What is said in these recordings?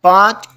5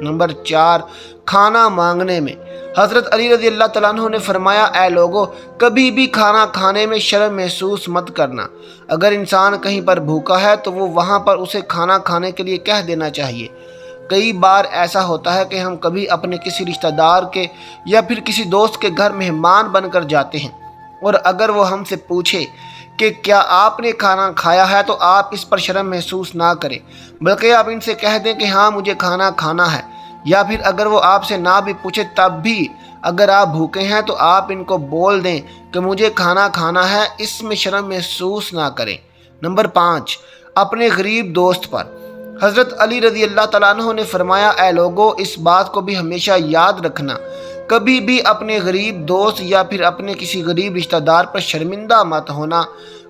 number 4، کھانا مانگنے میں۔ حضرت علی رضی اللہ تعالیٰ عنہ نے فرمایا، اے لوگو، کبھی بھی کھانا کھانے میں شرم محسوس مت کرنا۔ اگر انسان کہیں پر بھوکا ہے تو وہ وہاں پر اسے کھانا کھانے کے لیے کہہ دینا چاہیے۔ کئی بار ایسا ہوتا ہے کہ ہم کبھی اپنے کسی رشتہ دار کے یا پھر کسی دوست کے گھر مہمان بن کر جاتے ہیں، اور اگر وہ ہم سے پوچھے کہ کیا آپ نے کھانا کھایا ہے تو آپ اس پر شرم محسوس نہ کریں، بلکہ آپ ان سے کہہ دیں کہ ہاں مجھے کھانا کھانا ہے۔ یا پھر اگر وہ آپ سے نہ بھی پوچھے تب بھی اگر آپ بھوکے ہیں تو آپ ان کو بول دیں کہ مجھے کھانا کھانا ہے، اس میں شرم محسوس نہ کریں۔ نمبر 5، اپنے غریب دوست پر۔ حضرت علی رضی اللہ تعالیٰ عنہ نے فرمایا، اے لوگو، اس بات کو بھی ہمیشہ یاد رکھنا، کبھی بھی اپنے غریب دوست یا پھر اپنے کسی غریب رشتہ دار پر شرمندہ مت ہونا،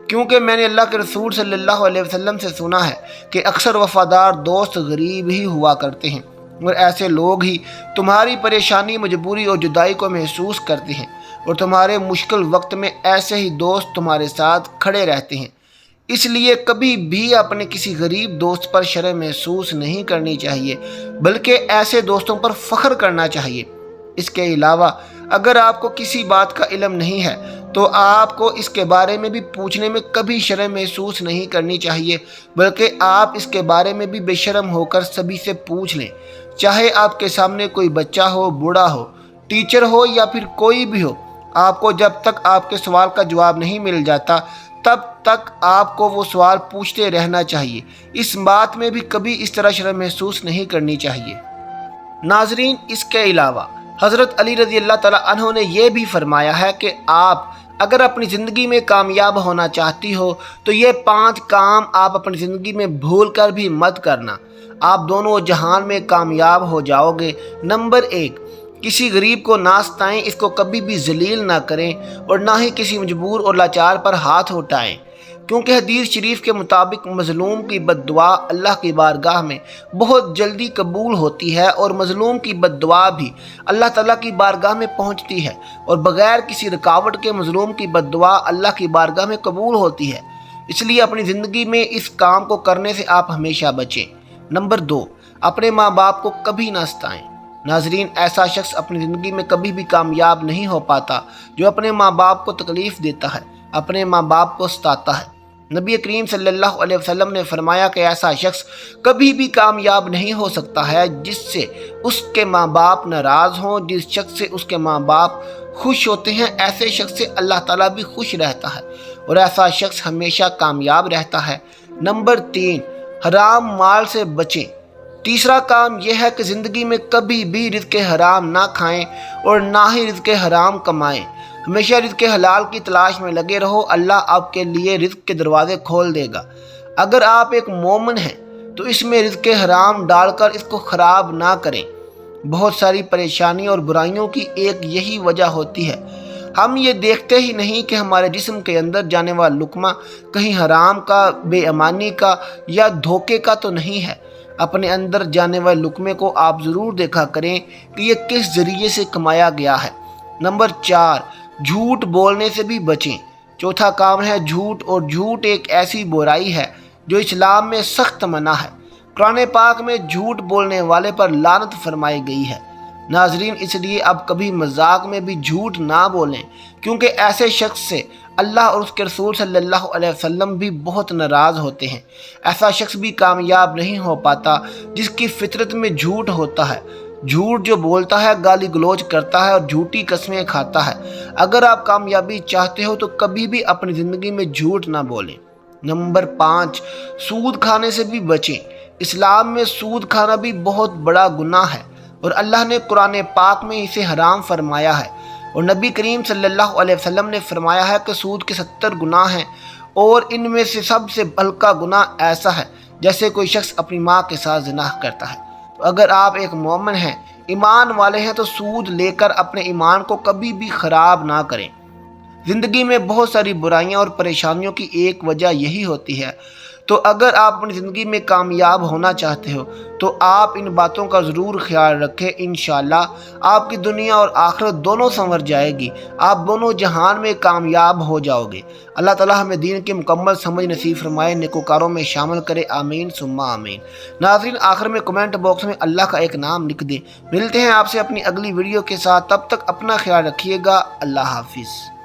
کیونکہ میں نے اللہ کے رسول صلی اللہ علیہ وسلم سے سنا ہے کہ اکثر وفادار دوست غریب ہی ہوا کرتے ہیں، اور ایسے لوگ ہی تمہاری پریشانی، مجبوری اور جدائی کو محسوس کرتے ہیں، اور تمہارے مشکل وقت میں ایسے ہی دوست تمہارے ساتھ کھڑے رہتے ہیں۔ اس لیے کبھی بھی اپنے کسی غریب دوست پر شرم محسوس نہیں کرنی چاہیے، بلکہ ایسے دوستوں پر فخر کرنا چاہیے۔ اس کے علاوہ اگر آپ کو کسی بات کا علم نہیں ہے تو آپ کو اس کے بارے میں بھی پوچھنے میں کبھی شرم محسوس نہیں کرنی چاہیے، بلکہ آپ اس کے بارے میں بھی بے شرم ہو کر سبھی سے پوچھ لیں، چاہے آپ کے سامنے کوئی بچہ ہو، بوڑھا ہو، ٹیچر ہو یا پھر کوئی بھی ہو۔ آپ کو جب تک آپ کے سوال کا جواب نہیں مل جاتا تب تک آپ کو وہ سوال پوچھتے رہنا چاہیے۔ اس بات میں بھی کبھی اس طرح شرم محسوس نہیں کرنی چاہیے۔ ناظرین، اس کے علاوہ حضرت علی رضی اللہ تعالیٰ عنہ نے یہ بھی فرمایا ہے کہ آپ اگر اپنی زندگی میں کامیاب ہونا چاہتی ہو تو یہ 5 کام آپ اپنی زندگی میں بھول کر بھی مت کرنا، آپ دونوں جہان میں کامیاب ہو جاؤ گے۔ نمبر 1، کسی غریب کو نہ ستائیں، اس کو کبھی بھی ذلیل نہ کریں، اور نہ ہی کسی مجبور اور لاچار پر ہاتھ اٹھائیں، کیونکہ حدیث شریف کے مطابق مظلوم کی بد دعا اللہ کی بارگاہ میں بہت جلدی قبول ہوتی ہے، اور مظلوم کی بد دعا بھی اللہ تعالیٰ کی بارگاہ میں پہنچتی ہے، اور بغیر کسی رکاوٹ کے مظلوم کی بد دعا اللہ کی بارگاہ میں قبول ہوتی ہے۔ اس لیے اپنی زندگی میں اس کام کو کرنے سے آپ ہمیشہ بچیں۔ نمبر 2، اپنے ماں باپ کو کبھی نہ ستائیں۔ ناظرین، ایسا شخص اپنی زندگی میں کبھی بھی کامیاب نہیں ہو پاتا جو اپنے ماں باپ کو تکلیف دیتا ہے، اپنے ماں باپ کو ستاتا ہے۔ نبی کریم صلی اللہ علیہ وسلم نے فرمایا کہ ایسا شخص کبھی بھی کامیاب نہیں ہو سکتا ہے جس سے اس کے ماں باپ ناراض ہوں۔ جس شخص سے اس کے ماں باپ خوش ہوتے ہیں، ایسے شخص سے اللہ تعالیٰ بھی خوش رہتا ہے، اور ایسا شخص ہمیشہ کامیاب رہتا ہے۔ نمبر 3، حرام مال سے بچیں۔ تیسرا کام یہ ہے کہ زندگی میں کبھی بھی رزق حرام نہ کھائیں اور نہ ہی رزق حرام کمائیں۔ ہمیشہ رزق حلال کی تلاش میں لگے رہو، اللہ آپ کے لیے رزق کے دروازے کھول دے گا۔ اگر آپ ایک مومن ہیں تو اس میں رزق حرام ڈال کر اس کو خراب نہ کریں۔ بہت ساری پریشانیوں اور برائیوں کی ایک یہی وجہ ہوتی ہے، ہم یہ دیکھتے ہی نہیں کہ ہمارے جسم کے اندر جانے والا لقمہ کہیں حرام کا، بے ایمانی کا یا دھوکے کا تو نہیں ہے۔ اپنے اندر جانے والے لقمے کو آپ ضرور دیکھا کریں کہ یہ کس ذریعے سے کمایا گیا ہے۔ نمبر 4، جھوٹ بولنے سے بھی بچیں۔ چوتھا کام ہے جھوٹ، اور جھوٹ ایک ایسی برائی ہے جو اسلام میں سخت منع ہے۔ قرآن پاک میں جھوٹ بولنے والے پر لعنت فرمائی گئی ہے۔ ناظرین، اس لیے اب کبھی مذاق میں بھی جھوٹ نہ بولیں، کیونکہ ایسے شخص سے اللہ اور اس کے رسول صلی اللہ علیہ وسلم بھی بہت ناراض ہوتے ہیں۔ ایسا شخص بھی کامیاب نہیں ہو پاتا جس کی فطرت میں جھوٹ ہوتا ہے۔ جھوٹ جو بولتا ہے، گالی گلوچ کرتا ہے اور جھوٹی قسمیں کھاتا ہے۔ اگر آپ کامیابی چاہتے ہو تو کبھی بھی اپنی زندگی میں جھوٹ نہ بولیں۔ نمبر 5، سود کھانے سے بھی بچیں۔ اسلام میں سود کھانا بھی بہت بڑا گناہ ہے، اور اللہ نے قرآن پاک میں اسے حرام فرمایا ہے، اور نبی کریم صلی اللہ علیہ وسلم نے فرمایا ہے کہ سود کے 70 گناہ ہیں، اور ان میں سے سب سے ہلکا گناہ ایسا ہے جیسے کوئی شخص اپنی ماں کے ساتھ زنا کرتا ہے۔ تو اگر آپ ایک مومن ہیں، ایمان والے ہیں، تو سود لے کر اپنے ایمان کو کبھی بھی خراب نہ کریں۔ زندگی میں بہت ساری برائیاں اور پریشانیوں کی ایک وجہ یہی ہوتی ہے، تو اگر آپ اپنی زندگی میں کامیاب ہونا چاہتے ہو تو آپ ان باتوں کا ضرور خیال رکھیں، انشاءاللہ آپ کی دنیا اور آخرت دونوں سنور جائے گی، آپ دونوں جہان میں کامیاب ہو جاؤ گے۔ اللہ تعالی ہمیں دین کی مکمل سمجھ نصیب فرمائے، نیکوکاروں میں شامل کرے، آمین ثم آمین۔ ناظرین، آخر میں کمنٹ باکس میں اللہ کا ایک نام لکھ دیں۔ ملتے ہیں آپ سے اپنی اگلی ویڈیو کے ساتھ، تب تک اپنا خیال رکھیے گا۔ اللہ حافظ۔